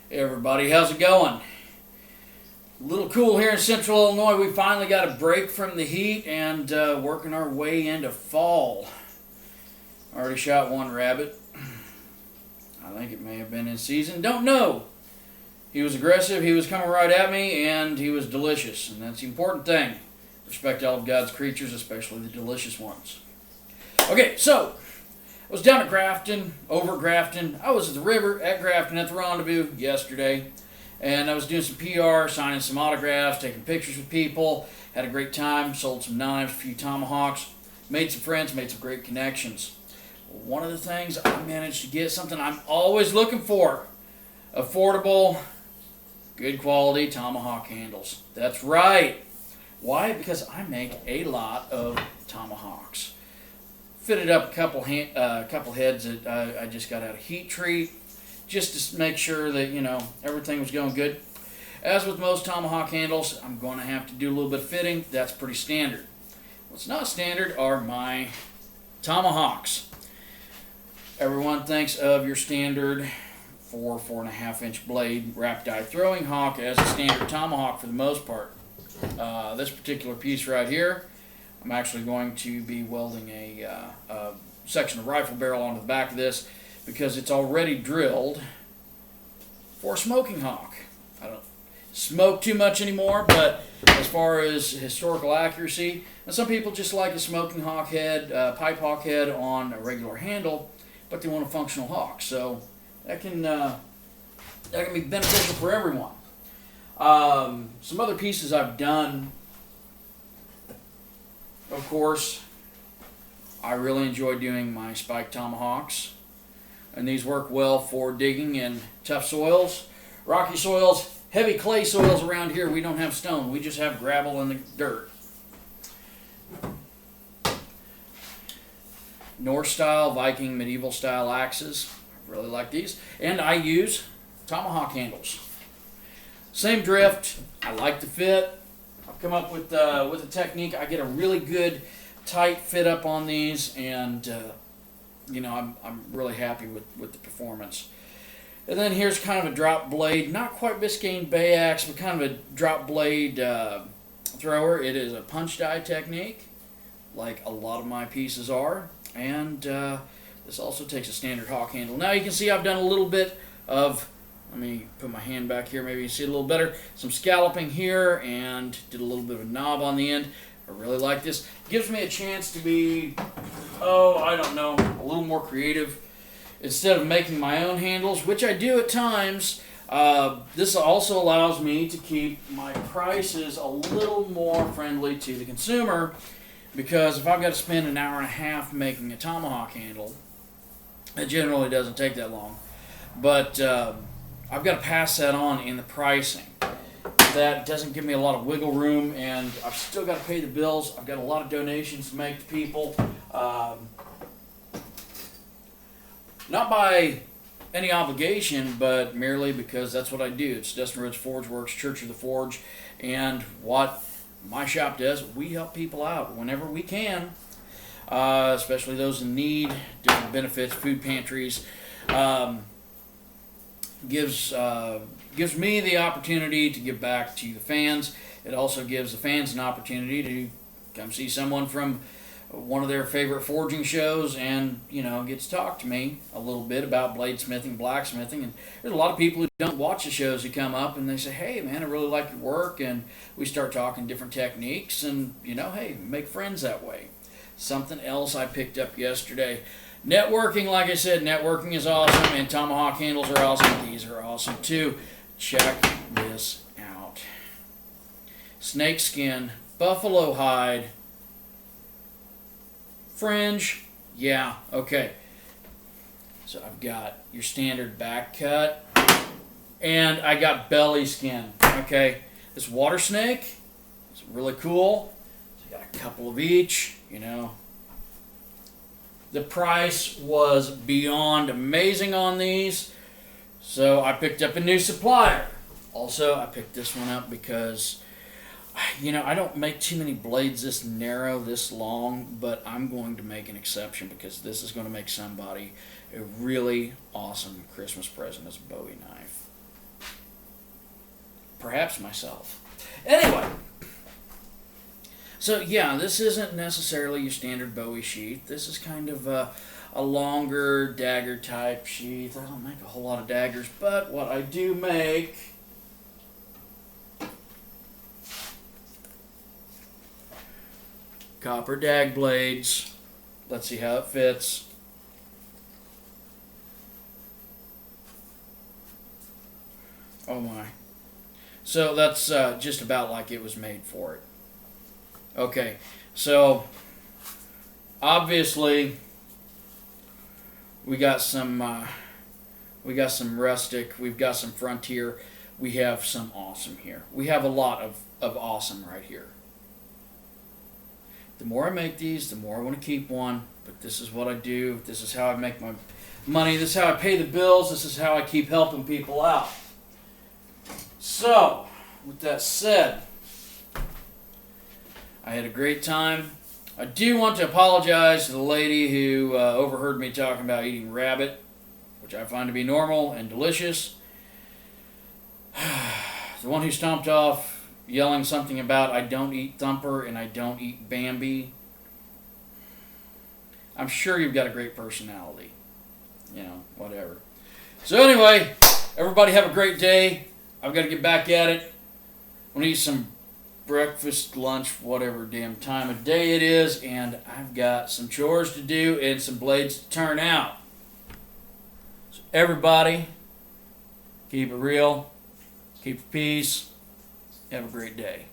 Hey everybody, how's it going? A little cool here in Central Illinois. We finally got a break from the heat and working our way into fall. Already shot one rabbit. I think it may have been in season. Don't know. He was aggressive, he was coming right at me, and he was delicious. And that's the important thing. Respect all of God's creatures, especially the delicious ones. Okay, so I was down at Grafton, over Grafton. I was at the river at Grafton at the Rendezvous yesterday. And I was doing some PR, signing some autographs, taking pictures with people. Had a great time, sold some knives, a few tomahawks. Made some friends, made some great connections. One of the things I managed to get, something I'm always looking for. Affordable, good quality tomahawk handles. That's right. Why? Because I make a lot of tomahawks. Fitted up a couple heads that I just got out of heat treat, just to make sure that everything was going good. As with most tomahawk handles, I'm going to have to do a little bit of fitting. That's pretty standard. What's not standard are my tomahawks. Everyone thinks of your standard 4.5 inch blade wrapped die throwing hawk as a standard tomahawk for the most part. This particular piece right here, I'm actually going to be welding a section of rifle barrel onto the back of this because it's already drilled for a smoking hawk. I don't smoke too much anymore, but as far as historical accuracy, and some people just like a smoking hawk head, pipe hawk head on a regular handle, but they want a functional hawk. So that can be beneficial for everyone. Some other pieces I've done. Of course, I really enjoy doing my spike tomahawks, and these work well for digging in tough soils, rocky soils, heavy clay soils around here. We don't have stone, we just have gravel and the dirt. Norse style, Viking, medieval style axes. I really like these, and I use tomahawk handles. Same drift, I like the fit. I've come up with a technique. I get a really good tight fit up on these, and I'm really happy with the performance. And then here's kind of a drop blade, not quite Biscayne Bay axe, but kind of a drop blade thrower. It is a punch die technique, like a lot of my pieces are, and this also takes a standard hawk handle. Now you can see I've done a little bit of. Let me put my hand back here, maybe you can see it a little better. Some scalloping here, and did a little bit of a knob on the end. I really like this. It gives me a chance to be, a little more creative. Instead of making my own handles, which I do at times, this also allows me to keep my prices a little more friendly to the consumer, because if I've got to spend an hour and a half making a tomahawk handle, it generally doesn't take that long. But I've got to pass that on in the pricing. That doesn't give me a lot of wiggle room, and I've still got to pay the bills. I've got a lot of donations to make to people. Not by any obligation, but merely because that's what I do. It's Dustin Rhodes Forge Works, Church of the Forge, and what my shop does, we help people out whenever we can, especially those in need, different benefits, food pantries. Gives me the opportunity to give back to the fans. It also gives the fans an opportunity to come see someone from one of their favorite forging shows and, get to talk to me a little bit about bladesmithing, blacksmithing. And there's a lot of people who don't watch the shows who come up and they say, hey, man, I really like your work. And we start talking different techniques and, hey, make friends that way. Something else I picked up yesterday. Networking, like I said, networking is awesome, and tomahawk handles are awesome. These are awesome too. Check this out. Snake skin, buffalo hide, fringe. Yeah, okay. So I've got your standard back cut, and I got belly skin. Okay, this water snake is really cool. So I got a couple of each, The price was beyond amazing on these, so I picked up a new supplier. Also, I picked this one up because, I don't make too many blades this narrow, this long, but I'm going to make an exception because this is going to make somebody a really awesome Christmas present as a Bowie knife. perhaps myself. Anyway, so yeah, this isn't necessarily your standard Bowie sheath. This is kind of a longer dagger type sheath. I don't make a whole lot of daggers, but what I do make copper dag blades. Let's see how it fits. Oh my. So that's just about like it was made for it. Okay, so obviously we got some rustic, we've got some frontier, we have some awesome here. We have a lot of awesome right here. The more I make these, the more I want to keep one, but this is what I do. This is how I make my money. This is how I pay the bills. This is how I keep helping people out. So, with that said, I had a great time. I do want to apologize to the lady who overheard me talking about eating rabbit, which I find to be normal and delicious. The one who stomped off yelling something about I don't eat Thumper and I don't eat Bambi. I'm sure you've got a great personality. You know, whatever. So anyway, everybody have a great day. I've got to get back at it. I'm going to eat some breakfast, lunch, whatever damn time of day it is, and I've got some chores to do and some blades to turn out. So everybody, keep it real, keep the peace, have a great day.